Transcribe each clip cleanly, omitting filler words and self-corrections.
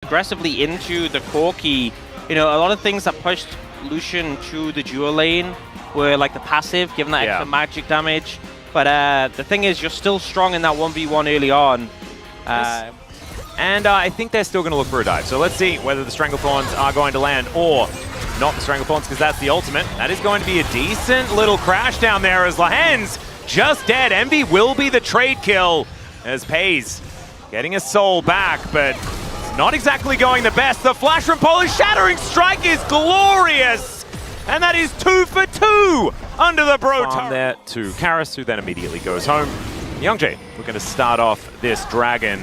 aggressively into the core key. You know, a lot of things that pushed Lucian to the dual lane were like the passive, giving that extra magic damage. But the thing is, you're still strong in that 1v1 early on. And I think they're still going to look for a dive. So let's see whether the Stranglethorns are going to land or not the Stranglethorns, because that's the ultimate. That is going to be a decent little crash down there as Lahen's just dead. Envy will be the trade kill as Pays getting a soul back, but it's not exactly going the best. The flash from Polish Shattering Strike is glorious! And that is 2 for 2 under the bro turret. There to Karis, who then immediately goes home. GenG looking to start off this dragon.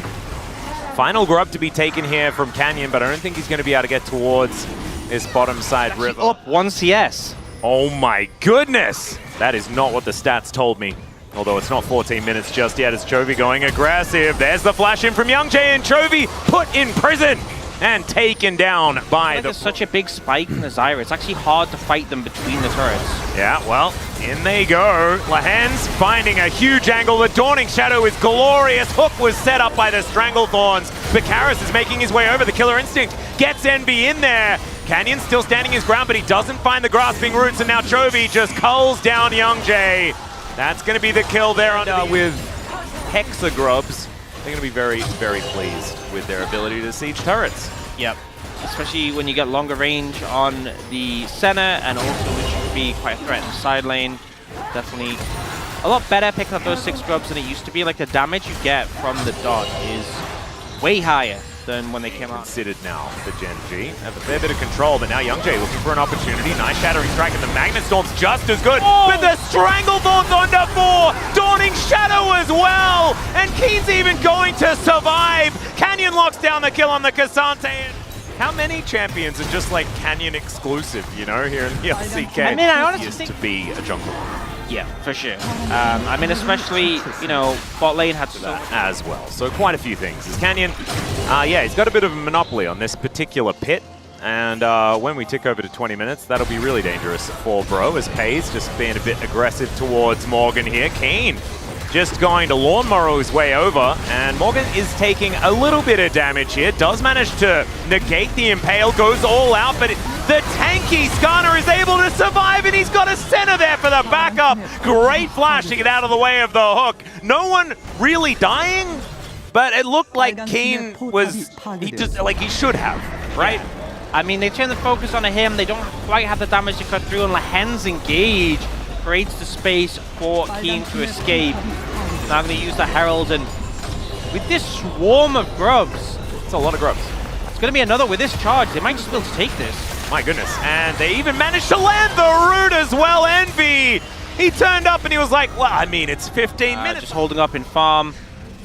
Final grub to be taken here from Canyon, but I don't think he's going to be able to get towards this bottom side river. Up 1 CS. Oh my goodness! That is not what the stats told me. Although it's not 14 minutes just yet as Chovy going aggressive. There's the flash in from GenG, and Chovy put in prison and taken down by There's such a big spike in the Zyra. It's actually hard to fight them between the turrets. Yeah, well, in they go. Lahen's finding a huge angle. The Dawning Shadow is glorious. Hook was set up by the Stranglethorns. But Karis is making his way over. The Killer Instinct gets NB in there. Canyon still standing his ground, but he doesn't find the Grasping Roots, and now Chovy just culls down GenG. That's going to be the kill there with Hexagrubs. They're going to be very, very pleased with their ability to siege turrets. Yep. Especially when you get longer range on the center, and also which can be quite a threat in the side lane. Definitely a lot better picking up those 6 grubs than it used to be. Like, the damage you get from the dot is way higher than when they came out. Considered now for GenG. Have a fair bit of control, but now GenG looking for an opportunity. Nice Shattering Strike, and the Magnet Storm's just as good. Oh! But the Stranglethorn's under 4! Dawning Shadow as well! And Keen's even going to survive! Canyon locks down the kill on the Cassante. How many champions are just like Canyon exclusive, you know, here in the LCK? I mean, I honestly think to be a jungle. Yeah, for sure. I mean, especially, you know, bot lane had that as well. So quite a few things. As Canyon, yeah, he's got a bit of a monopoly on this particular pit. And when we tick over to 20 minutes, that'll be really dangerous for Bro, as Pays just being a bit aggressive towards Morgan here. Keen just going to lawnmower his way over, and Morgan is taking a little bit of damage here. Does manage to negate the Impale, goes all out, but the tanky Skarner is able to survive, and he's got a center there for the backup. Great flash to get out of the way of the hook. No one really dying, but it looked like Keen was, he should have, right? I mean, they turn the focus onto him. They don't quite have the damage to cut through, and Lahen's engage creates the space for Keen to escape. Now I'm going to use the Herald, and with this swarm of grubs, it's a lot of grubs. It's going to be another with this charge. They might just be able to take this. My goodness, and they even managed to land the root as well. Envy, he turned up and he was like, well, I mean, it's 15 minutes. Just holding up in farm,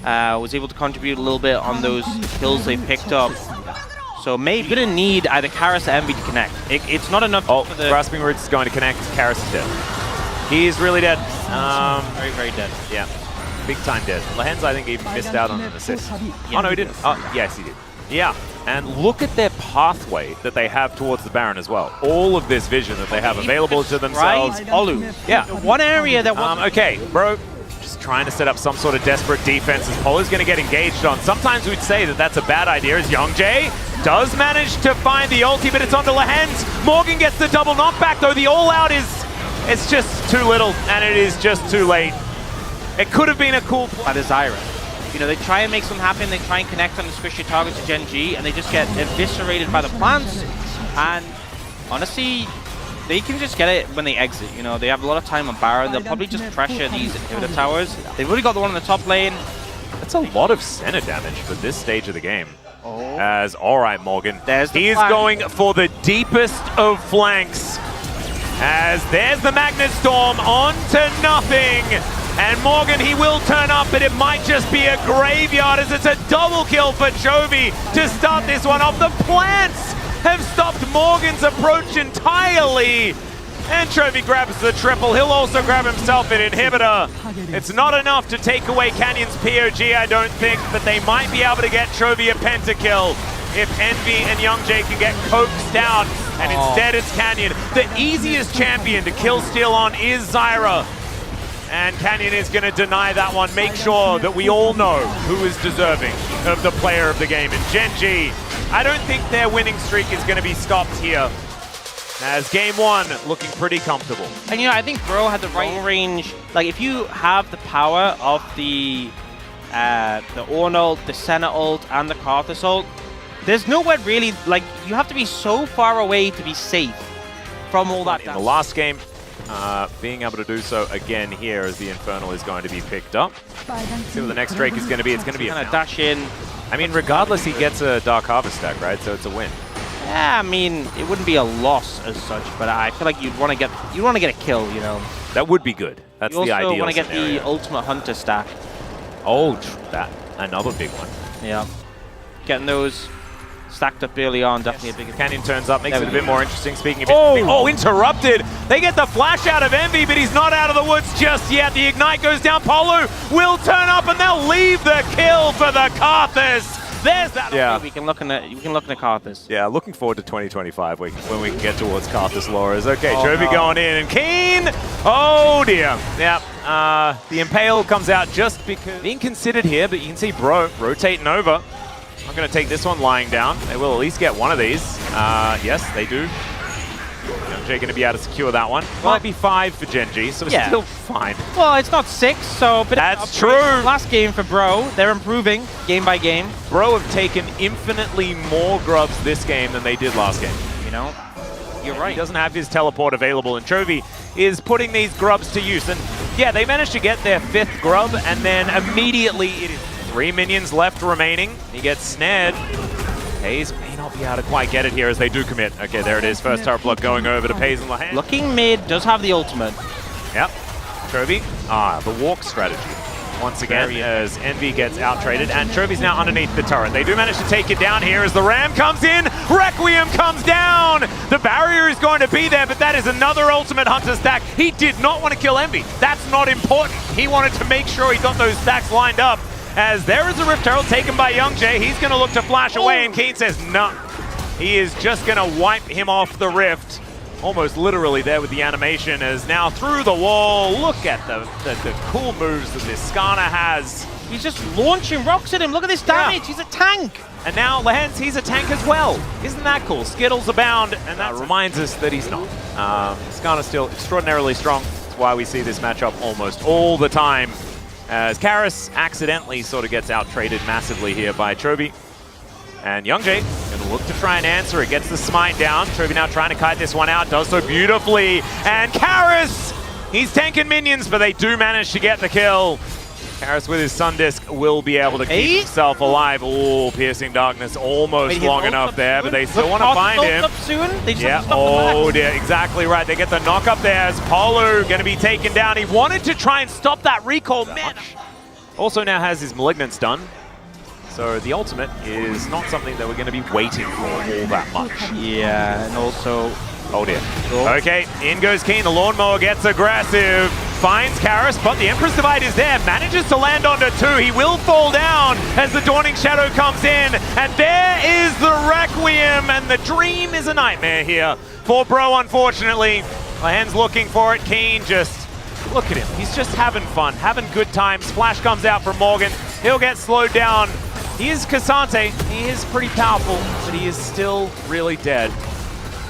was able to contribute a little bit on those kills they picked up. So maybe you're going to need either Karis or Envy to connect. It's not enough for the... Grasping Roots is going to connect. Karis is dead. He is really dead. Very, very dead. Yeah, big time dead. Lahen's, I think, even missed out on an assist. Yeah. Oh, no, he didn't. Oh, yes, he did. Yeah, and look at their pathway that they have towards the Baron as well. All of this vision that they have available to themselves. Olu. Yeah. One area that was... okay, Bro, just trying to set up some sort of desperate defense as Polo's going to get engaged on. Sometimes we'd say that that's a bad idea, as GenG does manage to find the ulti, but it's onto Lahen's. Morgan gets the double knockback, though. The all-out is... it's just too little, and it is just too late. It could have been a cool play. By the Zyra. You know, they try and make something happen, they try and connect on the squishy target to GenG, and they just get eviscerated by the plants. And honestly, they can just get it when they exit. You know, they have a lot of time on Baron. They'll probably just pressure these inhibitor towers. They've already got the one on the top lane. That's a lot of center damage for this stage of the game. Oh. As, all right, Morgan. He is going for the deepest of flanks. As there's the Magnet Storm on to nothing. And Morgan, he will turn up, but it might just be a graveyard as it's a double kill for Chovy to start this one off. The plants have stopped Morgan's approach entirely. And Chovy grabs the triple. He'll also grab himself an inhibitor. It's not enough to take away Canyon's POG, I don't think, but they might be able to get Chovy a pentakill if Envy and GenG can get coaxed out. And instead it's Canyon. The easiest champion to kill steal on is Zyra. And Canyon is going to deny that one. Make sure that we all know who is deserving of the player of the game. And GenG I don't think their winning streak is going to be stopped here. As game one, looking pretty comfortable. And I think Bro had the right range. Like, if you have the power of the Ornn ult, the Senna ult, and the Karthus ult, there's nowhere really, like, you have to be so far away to be safe from all that damage. In the last game, being able to do so again here as the Infernal is going to be picked up. See what the next Drake is going to be. It's going to be a dash in. I mean, regardless, he gets a Dark Harvest stack, right? So it's a win. Yeah, I mean, it wouldn't be a loss as such, but I feel like you'd want to get a kill, That would be good. That's the ideal. You also want to get scenario. the Ultimate Hunter stack. Oh, that another big one. Yeah, getting those stacked up early on, definitely a big. Canyon turns up, makes it a bit more interesting. Speaking of oh, interrupted. They get the flash out of Envy, but he's not out of the woods just yet. The Ignite goes down. Polu will turn up, and they'll leave the kill for the Karthus. There's that. Yeah, we can look in the Karthus. Yeah, looking forward to 2025 when we can get towards Karthus Laura's. Okay, Jovi going in, and Keen. Oh dear. Yeah, the Impale comes out just because being considered here, but you can see Bro rotating over. I'm going to take this one lying down. They will at least get one of these. Yes, they do. Jay going to be able to secure that one. Might be 5 for GenG, so it's still fine. Well, it's not 6, so... But that's true. Last game for Bro, they're improving game by game. Bro have taken infinitely more grubs this game than they did last game. You're right. He doesn't have his teleport available, and Chovy is putting these grubs to use. And yeah, they managed to get their 5th grub, and then immediately it is 3 minions left remaining. He gets snared. Hayes may not be able to quite get it here as they do commit. Okay, there it is. First turret block going over to Pays and Lahan. Looking mid, does have the ultimate. Yep. Chovy, the walk strategy. Once again, as Envy gets out-traded, and Chovy's now underneath the turret. They do manage to take it down here as the Ram comes in. Requiem comes down. The barrier is going to be there, but that is another Ultimate Hunter stack. He did not want to kill Envy. That's not important. He wanted to make sure he got those stacks lined up. As there is a Rift Herald taken by YoungJ. He's going to look to flash away, and Keen says no. He is just going to wipe him off the Rift. Almost literally there with the animation, as now through the wall. Look at the cool moves that this Skarner has. He's just launching rocks at him. Look at this damage. He's a tank. And now Lahens, he's a tank as well. Isn't that cool? Skittles abound, and that reminds us that he's not. Skarner's still extraordinarily strong. That's why we see this matchup almost all the time. As Karis accidentally sort of gets out-traded massively here by Chovy. And YoungJ going to look to try and answer it. Gets the smite down. Chovy now trying to kite this one out. Does so beautifully. And Karis! He's tanking minions, but they do manage to get the kill. Karis with his Sun Disc will be able to keep himself alive. Oh, Piercing Darkness almost long enough there, but they still want to find him. Up soon. They just yeah, oh dear, exactly right. They get the knock up there as Polu going to be taken down. He wanted to try and stop that recall. Man. Also now has his Malignance done. So the ultimate is not something that we're going to be waiting for all that much. Yeah, and also... Oh dear. Okay, in goes Keen. The Lawnmower gets aggressive. Finds Karis, but the Empress Divide is there. Manages to land onto 2. He will fall down as the Dawning Shadow comes in. And there is the Requiem. And the dream is a nightmare here for Bro, unfortunately. Lahan's looking for it. Keen just... Look at him. He's just having fun, having good times. Flash comes out from Morgan. He'll get slowed down. He is Cassante. He is pretty powerful, but he is still really dead.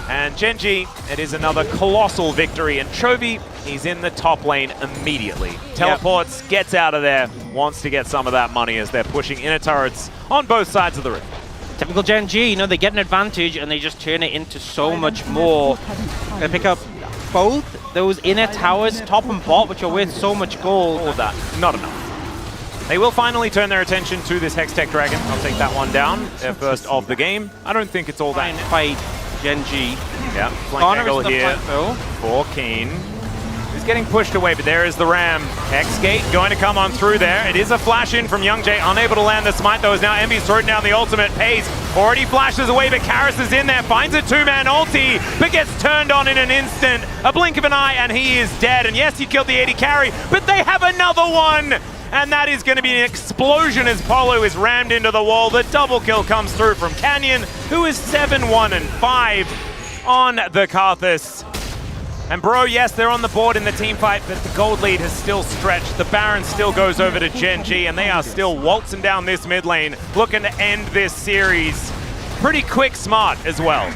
And GenG, it is another colossal victory. And Chovy, he's in the top lane immediately. Teleports, gets out of there, wants to get some of that money as they're pushing inner turrets on both sides of the rift. Typical GenG, they get an advantage and they just turn it into so much more. They pick up both those inner towers, top and bot, which are worth so much gold. All of that, not enough. They will finally turn their attention to this Hextech Dragon. I'll take that one down. Their first of the game. I don't think it's all that. Fight GenG. Yeah, flank angle here for Keen. He's getting pushed away, but there is the Ram. X-Gate going to come on through there. It is a flash in from YoungJ, unable to land the smite though, as now Envy's throwing down the ultimate. Pays already flashes away, but Karis is in there, finds a 2-man ulti, but gets turned on in an instant. A blink of an eye, and he is dead. And yes, he killed the 80 carry, but they have another one! And that is going to be an explosion as Polu is rammed into the wall. The double kill comes through from Canyon, who is 7-1-5 on the Karthus. And Bro, yes, they're on the board in the team fight, but the gold lead has still stretched. The Baron still goes over to GenG, and they are still waltzing down this mid lane, looking to end this series. pretty quick smart as well.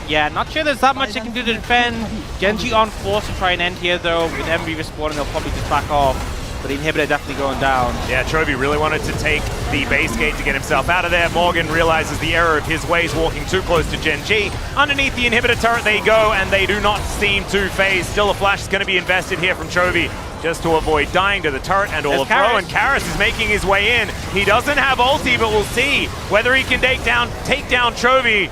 Yeah, not sure there's that much they can do to defend. GenG on force to try and end here though. With Envy respawning, they'll probably just back off. But the inhibitor definitely going down. Yeah, Chovy really wanted to take the base gate to get himself out of there. Morgan realizes the error of his ways, walking too close to GenG. Underneath the inhibitor turret they go, and they do not seem to phase. Still a flash is going to be invested here from Chovy, just to avoid dying to the turret and all of Bro. And Karis is making his way in. He doesn't have ulti, but we'll see whether he can take down Chovy.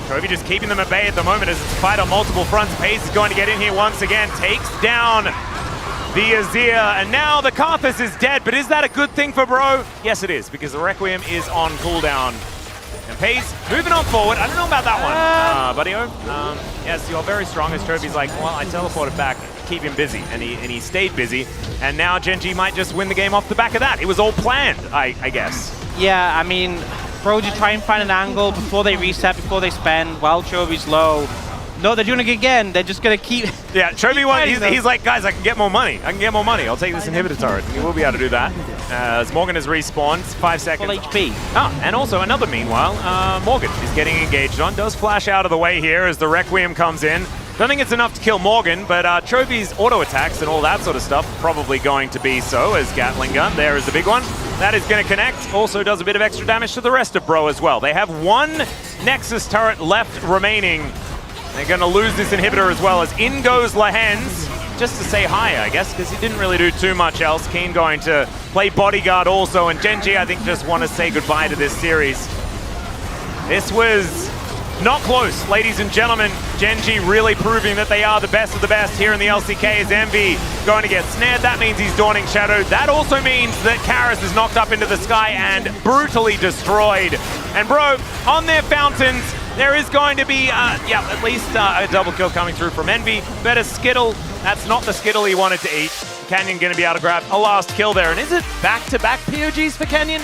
Chovy just keeping them at bay at the moment as it's a fight on multiple fronts. Pace is going to get in here once again, takes down the Azir, and now the Karthus is dead, but is that a good thing for Bro? Yes, it is, because the Requiem is on cooldown. And Pace moving on forward. I don't know about that one, buddy-o. Yes, you're very strong, as Chovy's like, well, I teleported back, keep him busy, and he stayed busy, and now GenG might just win the game off the back of that. It was all planned, I guess. Yeah, I mean, Bro just try and find an angle before they reset, before they spend, while Chovy's low. No, they're doing it again. They're just going to keep... Yeah, Chovy, he's like, guys, I can get more money. I'll take this inhibitor turret. He will be able to do that. As Morgan has respawned, 5 seconds. Full HP. Ah, and also another meanwhile, Morgan is getting engaged on. Does flash out of the way here as the Requiem comes in. Don't think it's enough to kill Morgan, but Chovy's auto attacks and all that sort of stuff probably going to be so, as Gatling gun. There is the big one. That is going to connect. Also does a bit of extra damage to the rest of Bro as well. They have one Nexus turret left remaining. They're going to lose this inhibitor as well, as in goes Lahens, just to say hi, I guess, because he didn't really do too much else. Keen going to play bodyguard also, and GenG, I think, just want to say goodbye to this series. This was not close, ladies and gentlemen. GenG really proving that they are the best of the best here in the LCK, as Envy going to get snared. That means he's Dawning Shadow. That also means that Karis is knocked up into the sky and brutally destroyed. And Bro, on their fountains, there is going to be, at least a double kill coming through from Envy. Better Skittle. That's not the Skittle he wanted to eat. Canyon going to be able to grab a last kill there. And is it back-to-back POGs for Canyon?